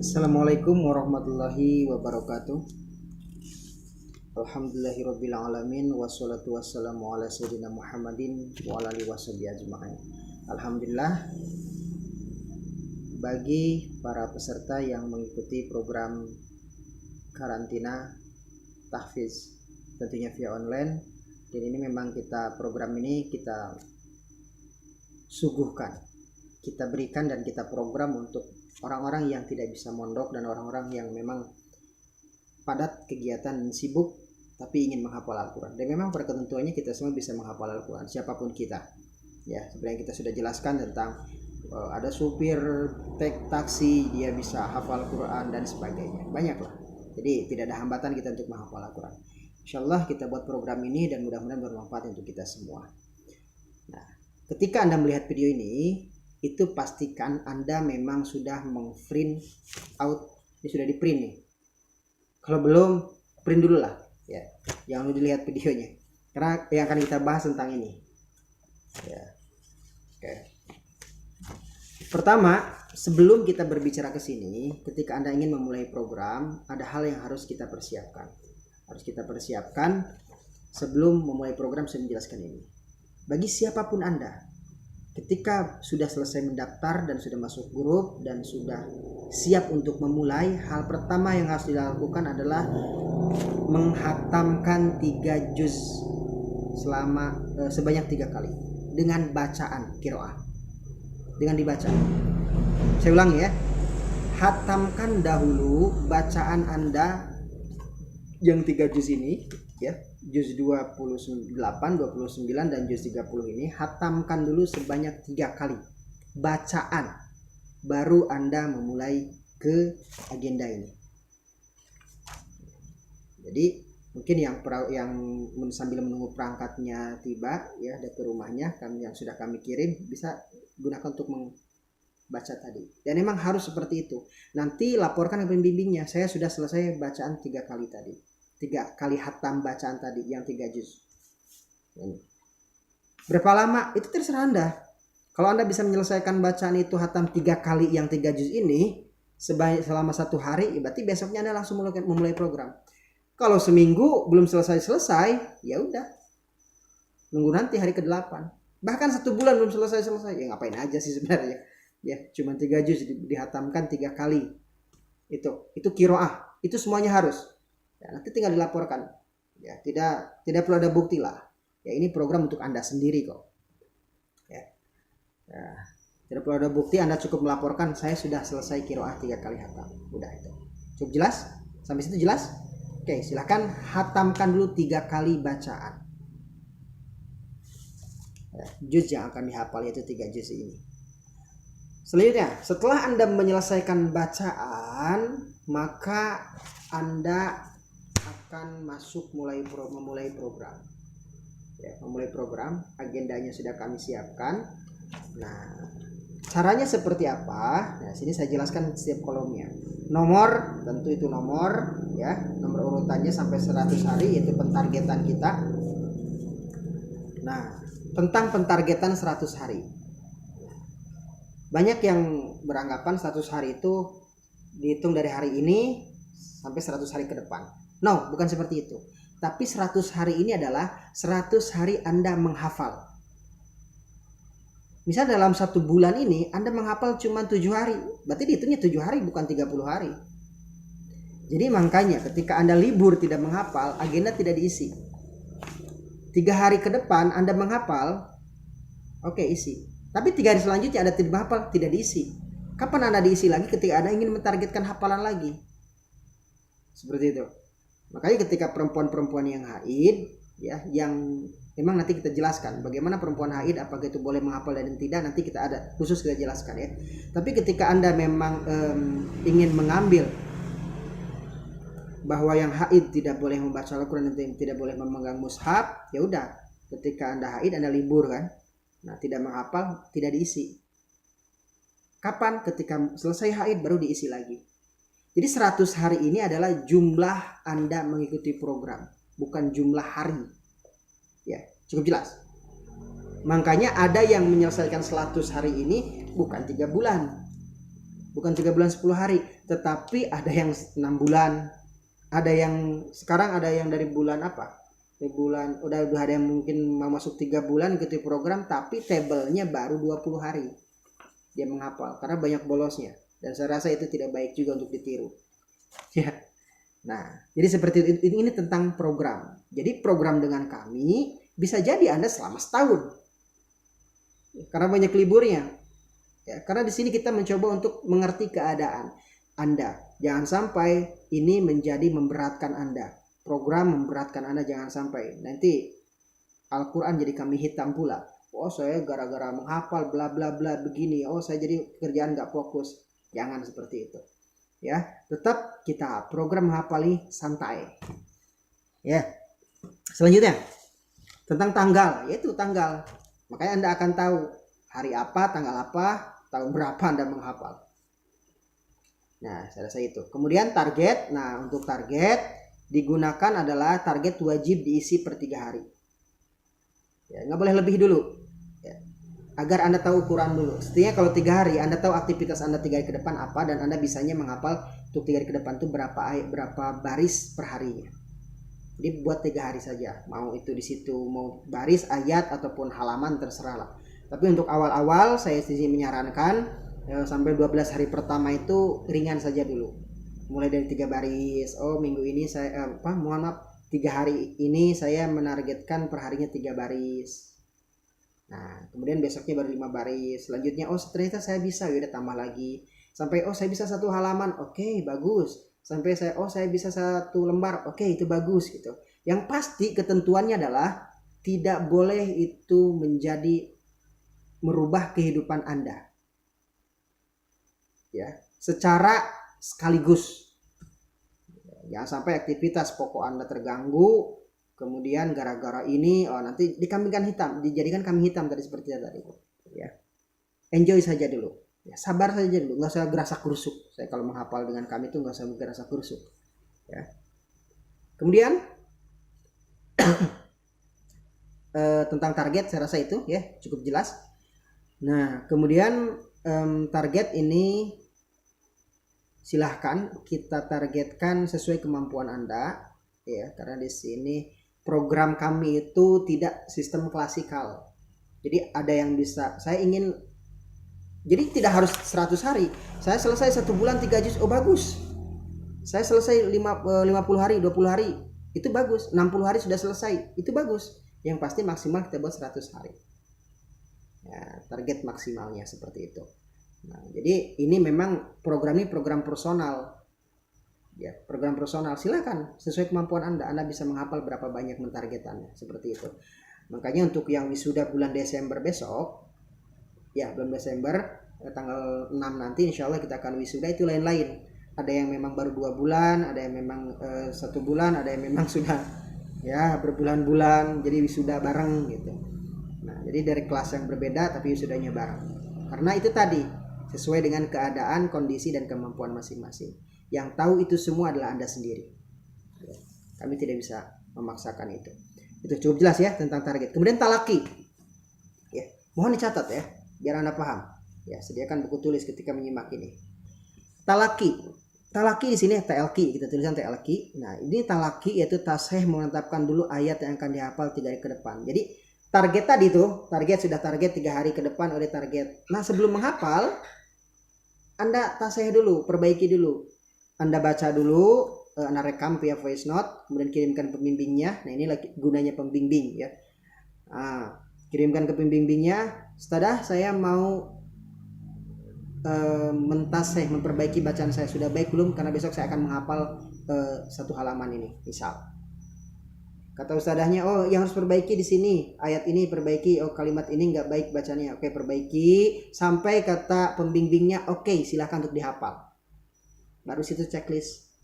Assalamualaikum warahmatullahi wabarakatuh. Alhamdulillahirabbil alamin wassalatu wassalamu ala sayyidina Muhammadin wa ala alihi washabihi ajmain. Alhamdulillah, bagi para peserta yang mengikuti program karantina tahfiz tentunya via online, dan ini memang program ini kita suguhkan, kita berikan dan kita program untuk orang-orang yang tidak bisa mondok dan orang-orang yang memang padat kegiatan dan sibuk tapi ingin menghafal Al-Quran. Dan memang pada ketentuannya kita semua bisa menghafal Al-Quran, siapapun kita. Ya, sebenarnya kita sudah jelaskan tentang ada supir taksi, dia bisa hafal Al-Quran dan sebagainya. Banyak lah. Jadi tidak ada hambatan kita untuk menghafal Al-Quran. Insyaallah kita buat program ini dan mudah-mudahan bermanfaat untuk kita semua. Nah, ketika Anda melihat video ini, itu pastikan Anda memang sudah meng-print out. Ini sudah di-print nih. Kalau belum, print dulu lah ya. Jangan lupa dilihat videonya, karena yang akan kita bahas tentang ini ya. Oke. Pertama, sebelum kita berbicara ke sini, ketika Anda ingin memulai program, ada hal yang harus kita persiapkan. Harus kita persiapkan sebelum memulai program. Saya menjelaskan ini. Bagi siapapun Anda, ketika sudah selesai mendaftar dan sudah masuk grup dan sudah siap untuk memulai, hal pertama yang harus dilakukan adalah menghatamkan 3 juz sebanyak 3 kali dengan bacaan qiraah. Dengan dibaca. Saya ulangi ya. Hatamkan dahulu bacaan Anda yang 3 juz ini ya. Juz 28, 29 dan juz 30 ini hatamkan dulu sebanyak 3 kali bacaan, baru Anda memulai ke agenda ini. Jadi mungkin yang sambil menunggu perangkatnya tiba ya dari rumahnya, yang sudah kami kirim, bisa gunakan untuk membaca tadi. Dan memang harus seperti itu. Nanti laporkan ke pembimbingnya, saya sudah selesai bacaan 3 kali tadi. 3 kali hatam bacaan tadi yang 3 juz. Berapa lama? Itu terserah Anda. Kalau Anda bisa menyelesaikan bacaan itu hatam 3 kali yang 3 juz ini selama 1 hari, berarti besoknya Anda langsung memulai program. Kalau seminggu belum selesai, ya udah. Nunggu nanti hari ke-8. Bahkan 1 bulan belum selesai, ya ngapain aja sih sebenarnya. Ya, cuma 3 juz dihatamkan 3 kali. Itu qiraah. Itu semuanya harus. Ya, nanti tinggal dilaporkan. Ya, tidak perlu ada bukti lah. Ya, ini program untuk Anda sendiri kok. Ya. Ya, tidak perlu ada bukti, Anda cukup melaporkan saya sudah selesai qiraah 3 kali hatam. Udah itu. Cukup jelas? Sampai situ jelas? Oke, silakan hatamkan dulu 3 kali bacaan. Ya, juz yang akan dihafal yaitu 3 juz ini. Selanjutnya, setelah Anda menyelesaikan bacaan, maka Anda akan memulai program. Ya, memulai program, agendanya sudah kami siapkan. Nah, caranya seperti apa? Nah, sini saya jelaskan setiap kolomnya. Nomor, tentu itu nomor ya, nomor urutannya sampai 100 hari yaitu pentargetan kita. Nah, tentang pentargetan 100 hari. Banyak yang beranggapan 100 hari itu dihitung dari hari ini sampai 100 hari ke depan. No, bukan seperti itu. Tapi 100 hari ini adalah 100 hari Anda menghafal. Misal dalam 1 bulan ini Anda menghafal cuma 7 hari. Berarti dihitungnya 7 hari bukan 30 hari. Jadi makanya ketika Anda libur tidak menghafal, agenda tidak diisi. 3 hari ke depan Anda menghafal, oke, isi. Tapi 3 hari selanjutnya Anda tidak menghafal, tidak diisi. Kapan Anda diisi lagi? Ketika Anda ingin mentargetkan hafalan lagi. Seperti itu. Makanya ketika perempuan-perempuan yang haid ya, yang memang nanti kita jelaskan bagaimana perempuan haid, apakah itu boleh menghafal dan tidak, nanti kita ada khusus kita jelaskan ya. Tapi ketika Anda memang ingin mengambil bahwa yang haid tidak boleh membaca Al-Quran dan tidak boleh memegang mushaf, ya udah, ketika Anda haid Anda libur kan. Nah, tidak menghafal, tidak diisi. Kapan? Ketika selesai haid baru diisi lagi. Jadi 100 hari ini adalah jumlah Anda mengikuti program, bukan jumlah hari. Ya, cukup jelas. Makanya ada yang menyelesaikan 100 hari ini bukan 3 bulan. bukan 3 bulan 10 hari, tetapi ada yang 6 bulan, ada yang sekarang ada yang dari bulan apa? Dari bulan udah ada yang mungkin mau masuk 3 bulan ikuti program, tapi tabelnya baru 20 hari dia menghafal karena banyak bolosnya, dan saya rasa itu tidak baik juga untuk ditiru. Ya. Nah, jadi seperti itu, ini tentang program. Jadi program dengan kami bisa jadi Anda selama setahun. Karena banyak liburnya. Ya, karena di sini kita mencoba untuk mengerti keadaan Anda. Jangan sampai ini menjadi memberatkan Anda. Program memberatkan Anda, jangan sampai. Nanti Al-Quran jadi kambing hitam pula. Oh, saya gara-gara menghafal bla bla bla begini. Oh, saya jadi kerjaan gak fokus. Jangan seperti itu. Ya, tetap kita program menghafali santai. Ya. Selanjutnya tentang tanggal, yaitu tanggal. Makanya Anda akan tahu hari apa, tanggal apa, tahun berapa Anda menghafal. Nah, saya rasa itu. Kemudian target. Nah, untuk target digunakan adalah target wajib diisi per 3 hari. Ya, nggak boleh lebih dulu. Ya, agar Anda tahu ukuran dulu. Setidaknya kalau 3 hari Anda tahu aktivitas Anda 3 hari ke depan apa, dan Anda bisanya menghafal untuk 3 hari ke depan itu berapa baris per harinya. Jadi buat 3 hari saja. Mau itu di situ mau baris, ayat ataupun halaman terserah lah. Tapi untuk awal-awal saya sendiri menyarankan sampai 12 hari pertama itu ringan saja dulu. Mulai dari 3 baris. Oh, minggu ini saya 3 hari ini saya menargetkan per harinya 3 baris. Nah, kemudian besoknya baru 5 baris. Selanjutnya, oh ternyata saya bisa, ya udah tambah lagi. Sampai saya bisa 1 halaman. Oke, bagus. Sampai saya bisa 1 lembar. Oke, itu bagus gitu. Yang pasti ketentuannya adalah tidak boleh itu menjadi merubah kehidupan Anda. Ya, secara sekaligus. Jangan sampai aktivitas pokok Anda terganggu, kemudian gara-gara ini nanti dijadikan kambing hitam tadi seperti tadi. Ya. Enjoy saja dulu. Ya, sabar saja dulu, nggak usah gerasa kerusuk. Saya kalau menghafal dengan kami itu nggak usah gerasa kerusuk. Ya. Kemudian tentang target saya rasa itu ya cukup jelas. Nah, kemudian target ini silahkan kita targetkan sesuai kemampuan Anda, ya, karena di sini program kami itu tidak sistem klasikal. Jadi ada yang bisa, jadi tidak harus 100 hari. Saya selesai 1 bulan 3 juz, oh bagus. Saya selesai 50 hari, 20 hari, itu bagus. 60 hari sudah selesai, itu bagus. Yang pasti maksimal kita buat 100 hari. Ya, target maksimalnya seperti itu. Nah, jadi ini memang program personal. Ya, program personal. Silakan sesuai kemampuan Anda. Anda bisa menghafal berapa banyak mentargetannya, seperti itu. Makanya untuk yang wisuda bulan Desember besok, ya bulan Desember tanggal 6 nanti insya Allah kita akan wisuda, itu lain-lain. Ada yang memang baru 2 bulan, ada yang memang 1 bulan, ada yang memang sudah ya berbulan-bulan, jadi wisuda bareng gitu. Nah, jadi dari kelas yang berbeda tapi wisudanya bareng. Karena itu tadi sesuai dengan keadaan, kondisi, dan kemampuan masing-masing. Yang tahu itu semua adalah Anda sendiri. Kami tidak bisa memaksakan itu. Itu cukup jelas ya tentang target. Kemudian talaki. Ya, mohon dicatat ya, biar Anda paham. Ya, sediakan buku tulis ketika menyimak ini. Talaki. Talaki di sini TLQ, kita tulisan TLQ. Nah, ini talaki yaitu tasheeh, menetapkan dulu ayat yang akan dihafal 3 hari ke depan. Jadi target tadi tuh, sudah target 3 hari ke depan oleh target. Nah, sebelum menghafal Anda tasheeh dulu, perbaiki dulu. Anda baca dulu, Anda rekam via voice note, kemudian kirimkan pembimbingnya. Nah, ini lagi gunanya pembimbing ya. Nah, kirimkan ke pembimbingnya. Setelah saya mau mentasheeh, memperbaiki bacaan saya, sudah baik belum? Karena besok saya akan menghafal 1 halaman ini, misal. Kata ustadahnya, oh yang harus perbaiki di sini, ayat ini perbaiki, oh kalimat ini nggak baik bacanya, oke perbaiki, sampai kata pembimbingnya, oke silahkan untuk dihafal. Baru situ checklist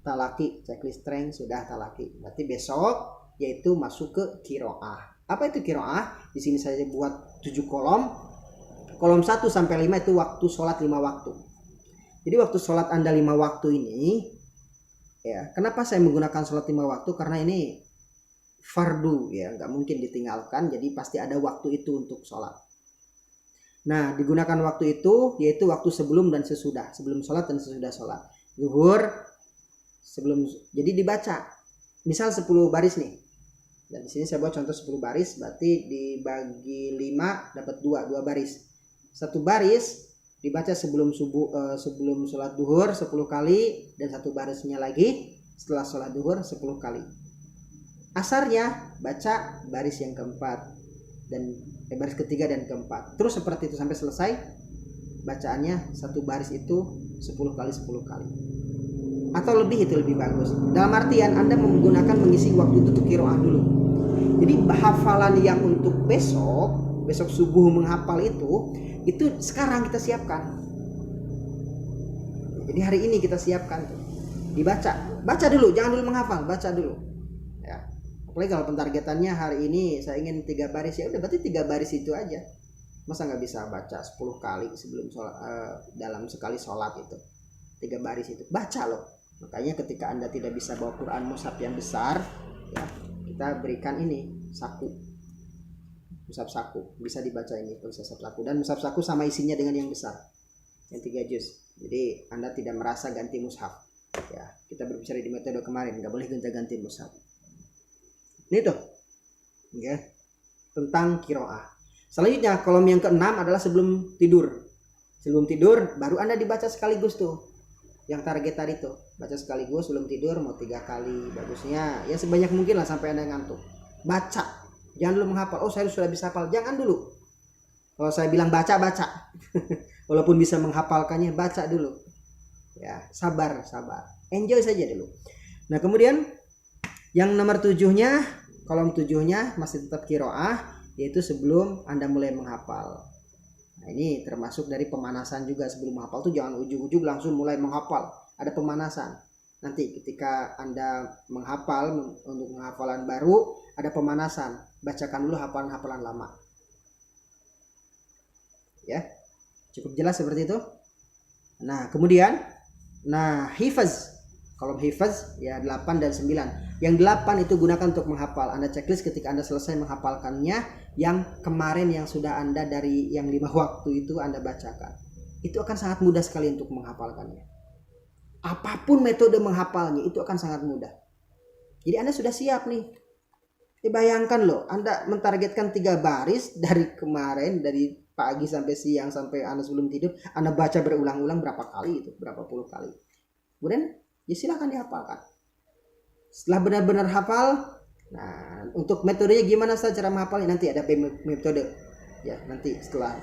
talaki, checklist strength sudah talaki. Berarti besok yaitu masuk ke qiraah. Apa itu qiraah? Di sini saya buat 7 kolom. Kolom 1 sampai 5 itu waktu sholat 5 waktu. Jadi waktu sholat Anda 5 waktu ini, ya, kenapa saya menggunakan sholat 5 waktu? Karena ini fardu ya, nggak mungkin ditinggalkan. Jadi pasti ada waktu itu untuk sholat. Nah, digunakan waktu itu yaitu waktu sebelum dan sesudah, sebelum sholat dan sesudah sholat. Zuhur sebelum, jadi dibaca. Misal 10 baris nih. Dan di sini saya buat contoh 10 baris, berarti dibagi 5 dapat 2 baris. Satu baris dibaca sebelum sebelum sholat duhur 10 kali, dan satu barisnya lagi setelah sholat duhur 10 kali. Asarnya baca baris yang keempat dan baris ketiga dan keempat. Terus seperti itu sampai selesai bacaannya, satu baris itu 10 kali 10 kali. Atau lebih, itu lebih bagus. Dalam artian Anda menggunakan mengisi waktu itu untuk qiraah dulu. Jadi hafalan yang untuk besok subuh menghafal itu sekarang kita siapkan. Jadi hari ini kita siapkan tuh. Baca dulu, jangan dulu menghafal, baca dulu. Ya. Apalagi kalau pentargetannya hari ini saya ingin 3 baris, ya udah berarti 3 baris itu aja. Masa nggak bisa baca 10 kali sebelum sholat, dalam sekali sholat itu 3 baris itu, baca loh. Makanya ketika Anda tidak bisa bawa Quran mushaf yang besar, ya, kita berikan ini mushaf saku, bisa dibaca ini mushaf saku, dan mushaf saku sama isinya dengan yang besar, yang 3 juz. Jadi Anda tidak merasa ganti mushaf. Ya, kita berbicara di metode kemarin, nggak boleh ganti mushaf. Ini tuh, ya, tentang qiraah. Selanjutnya kolom yang ke-6 adalah sebelum tidur. Sebelum tidur baru Anda dibaca sekaligus tuh. Yang target tadi tuh, baca sekaligus sebelum tidur, mau 3 kali, bagusnya ya sebanyak mungkin lah sampai Anda ngantuk. Baca, jangan dulu menghafal. Oh, saya sudah bisa hafal, jangan dulu. Kalau saya bilang baca walaupun bisa menghafalkannya, baca dulu. Ya, sabar, enjoy saja dulu. Nah, kemudian yang nomor 7-nya, kolom 7-nya masih tetap qiraah, yaitu sebelum Anda mulai menghafal. Nah, ini termasuk dari pemanasan juga. Sebelum menghafal tuh jangan ujug-ujug langsung mulai menghafal. Ada pemanasan. Nanti ketika Anda menghafal untuk penghafalan baru, ada pemanasan. Bacakan dulu hafalan-hafalan lama. Ya. Cukup jelas seperti itu. Nah, kemudian hifaz. Kolom hifaz ya 8 dan 9. Yang 8 itu gunakan untuk menghafal. Anda checklist ketika Anda selesai menghafalkannya. Yang kemarin yang sudah Anda dari yang 5 waktu itu Anda bacakan. Itu akan sangat mudah sekali untuk menghafalkannya. Apapun metode menghafalnya itu akan sangat mudah. Jadi Anda sudah siap nih. Bayangkan loh, Anda mentargetkan 3 baris dari kemarin, dari pagi sampai siang sampai Anda sebelum tidur, Anda baca berulang-ulang berapa kali itu, berapa puluh kali. Kemudian ya silakan dihafalkan. Setelah benar-benar hafal, nah untuk metodenya gimana saja cara menghafalnya, nanti ada metode. Ya, nanti setelah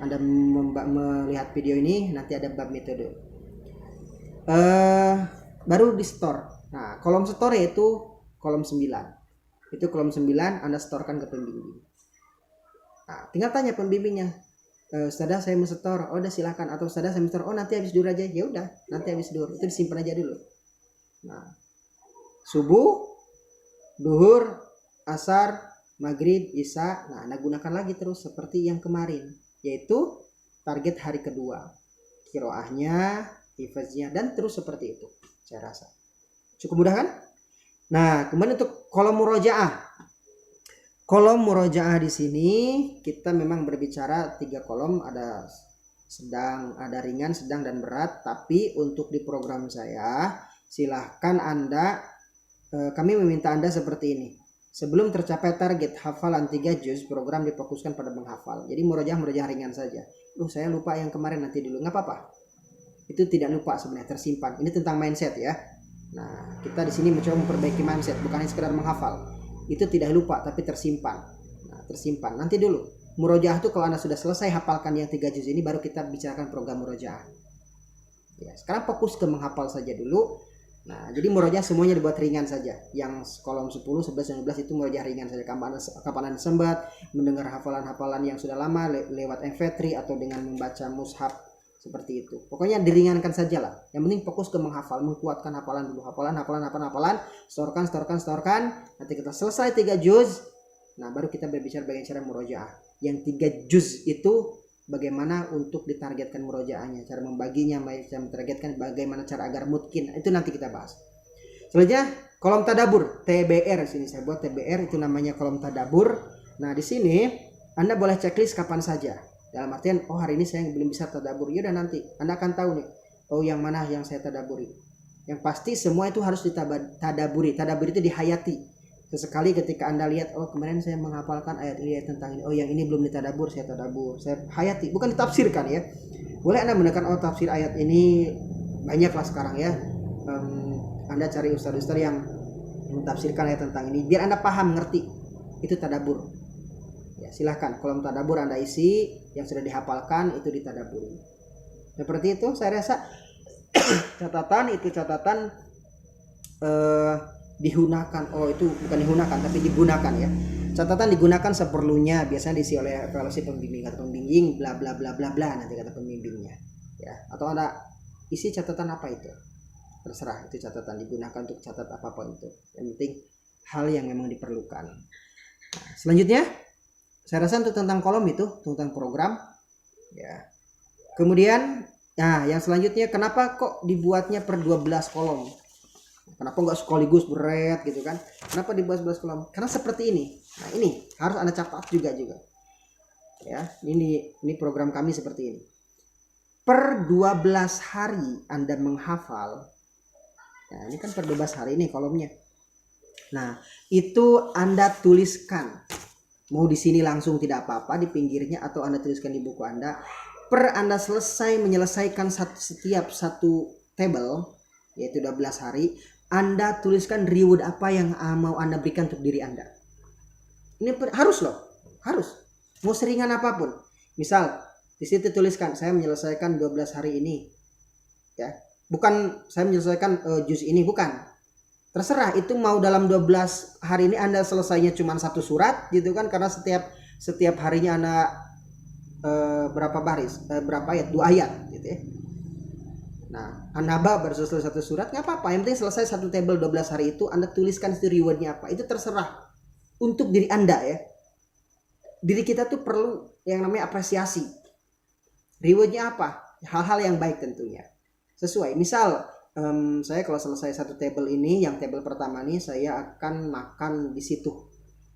Anda melihat video ini, nanti ada bab metode. Baru di store. Nah, kolom store itu kolom 9. Itu kolom 9 Anda setorkan ke pembimbing. Nah, tinggal tanya pembimbingnya, Ustazah saya mau setor, oh udah silakan. Atau Ustazah saya mau setor, oh nanti habis duhur aja. Ya udah, nanti habis duhur. Itu disimpan aja dulu. Nah, subuh, duhur, asar, maghrib, isya. Nah, Anda gunakan lagi terus seperti yang kemarin, yaitu target hari kedua. Qiraahnya, hifaznya, dan terus seperti itu. Saya rasa cukup mudah kan? Nah, kemudian untuk kolom murojaah. Kolom murojaah di sini kita memang berbicara 3 kolom, ada sedang, ada ringan, sedang, dan berat. Tapi untuk di program saya, silahkan Anda, kami meminta Anda seperti ini. Sebelum tercapai target hafalan 3 juz, program difokuskan pada menghafal. Jadi murojaah ringan saja. Saya lupa yang kemarin, nanti dulu. Nggak apa-apa. Itu tidak lupa sebenarnya, tersimpan. Ini tentang mindset ya. Nah, kita di sini mencoba memperbaiki mindset, bukan hanya sekedar menghafal. Itu tidak lupa tapi tersimpan. Nah, tersimpan. Nanti dulu. Murojaah itu kalau Anda sudah selesai hafalkan yang 3 juz ini, baru kita bicarakan program murojaah. Ya, sekarang fokus ke menghafal saja dulu. Nah, jadi murojaah semuanya dibuat ringan saja. Yang kolom 10, 11, 12 itu murojaah ringan saja. Kapan Anda sempat mendengar hafalan-hafalan yang sudah lama lewat MP3 atau dengan membaca mushaf seperti itu. Pokoknya diringankan saja lah. Yang penting fokus ke menghafal, menguatkan hafalan dulu. Hafalan. Setorkan. Nanti kita selesai 3 juz. Nah, baru kita berbicara bagaimana cara murojaah. Yang 3 juz itu bagaimana untuk ditargetkan murojaahnya, cara membaginya, cara mentargetkan, bagaimana cara agar mungkin. Itu nanti kita bahas. Selanjutnya kolom tadabur, TBR. Sini saya buat TBR, itu namanya kolom tadabur. Nah, di sini Anda boleh checklist kapan saja. Dalam artian, oh hari ini saya belum bisa tadabbur, ya udah nanti Anda akan tahu nih, oh yang mana yang saya tadabburi. Yang pasti semua itu harus ditadaburi. Tadabbur itu dihayati. Sesekali ketika Anda lihat, oh kemarin saya menghafalkan ayat ini tentang ini, oh yang ini belum ditadabur, saya tadabur, saya hayati, bukan ditafsirkan ya. Boleh Anda menekan, oh tafsir ayat ini banyaklah sekarang ya. Anda cari ustaz-ustaz yang mentafsirkan ayat tentang ini, biar Anda paham, ngerti. Itu tadabur. Ya, silahkan kolom tadabur Anda isi, yang sudah dihafalkan itu ditadaburi. Seperti itu, saya rasa catatan itu catatan digunakan. Oh itu bukan digunakan tapi digunakan ya. Catatan digunakan seperlunya, biasanya diisi oleh evaluasi pembimbing atau pembimbing bla bla bla bla bla, nanti kata pembimbingnya ya. Atau Anda isi catatan apa itu, terserah, itu catatan digunakan untuk catat apapun itu, yang penting hal yang memang diperlukan. Nah, selanjutnya saya rasa untuk tentang kolom itu tentang program ya. Kemudian nah yang selanjutnya, kenapa kok dibuatnya per 12 kolom, kenapa nggak sekaligus berat gitu kan, kenapa dibuat 11 kolom? Karena seperti ini. Nah ini harus Anda catat juga ya. Ini program kami seperti ini. Per 12 hari Anda menghafal. Nah ini kan per 12 hari ini kolomnya. Nah itu Anda tuliskan, mau di sini langsung tidak apa-apa, di pinggirnya, atau Anda tuliskan di buku Anda. Per Anda menyelesaikan setiap satu table, yaitu 12 hari, Anda tuliskan reward apa yang mau Anda berikan untuk diri Anda. Ini harus loh, harus. Mau seringan apapun. Misal di situ tuliskan, saya menyelesaikan 12 hari ini. Ya, bukan saya menyelesaikan juz ini, bukan. Terserah, itu mau dalam 12 hari ini Anda selesainya cuma satu surat gitu kan, karena setiap harinya Anda berapa baris, berapa ayat, 2 ayat gitu ya. Nah, An-Naba baru selesai satu surat, nggak apa-apa, yang penting selesai satu table 12 hari itu Anda tuliskan itu rewardnya apa, itu terserah untuk diri Anda ya. Diri kita tuh perlu yang namanya apresiasi. Rewardnya apa? Hal-hal yang baik tentunya. Sesuai, misal saya kalau selesai satu table ini, yang table pertama nih saya akan makan di situ.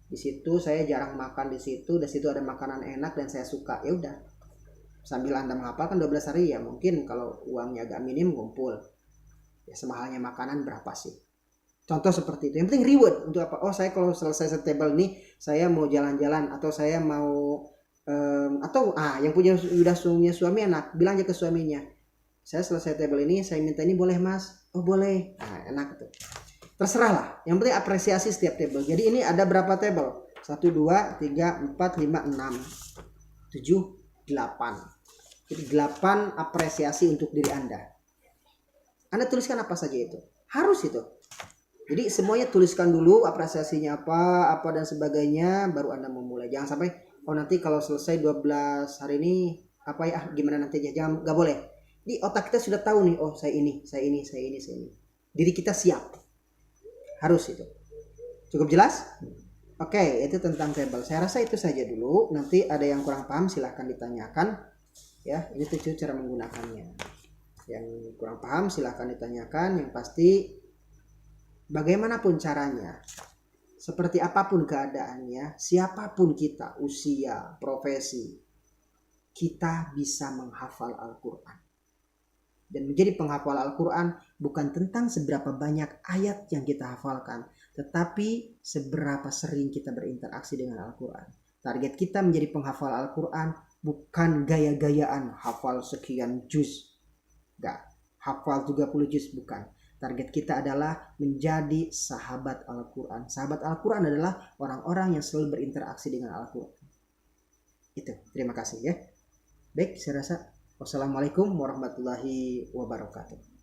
Di situ saya jarang makan di situ, di situ ada makanan enak dan saya suka. Ya udah. Sambil Anda menghafalkan 12 hari ya, mungkin kalau uangnya agak minim ngumpul. Ya semahalnya makanan berapa sih? Contoh seperti itu. Yang penting reward untuk apa? Oh, saya kalau selesai satu table nih, saya mau jalan-jalan, atau saya mau yang udah punya suami enak, bilang aja ke suaminya, saya selesai table ini, saya minta ini boleh mas? Oh boleh. Nah enak tuh. Terserah lah. Yang penting apresiasi setiap table. Jadi ini ada berapa table? 1, 2, 3, 4, 5, 6, 7, 8. Jadi 8 apresiasi untuk diri Anda. Anda tuliskan apa saja itu. Harus itu. Jadi semuanya tuliskan dulu apresiasinya apa dan sebagainya, baru Anda memulai. Jangan sampai oh nanti kalau selesai 12 hari ini apa ya, gimana nanti aja. Jangan, nggak boleh. Di otak kita sudah tahu nih, oh saya ini. Diri kita siap. Harus itu. Cukup jelas? Oke, itu tentang table. Saya rasa itu saja dulu. Nanti ada yang kurang paham silahkan ditanyakan. Ya, ini tuh cara menggunakannya. Yang kurang paham silahkan ditanyakan. Yang pasti bagaimanapun caranya, seperti apapun keadaannya, siapapun kita, usia, profesi, kita bisa menghafal Al-Quran. Dan menjadi penghafal Al-Quran bukan tentang seberapa banyak ayat yang kita hafalkan, tetapi seberapa sering kita berinteraksi dengan Al-Quran. Target kita menjadi penghafal Al-Quran bukan gaya-gayaan hafal sekian juz. Enggak, hafal 30 juz bukan. Target kita adalah menjadi sahabat Al-Quran. Sahabat Al-Quran adalah orang-orang yang selalu berinteraksi dengan Al-Quran. Itu, terima kasih ya. Baik, saya rasa wassalamualaikum warahmatullahi wabarakatuh.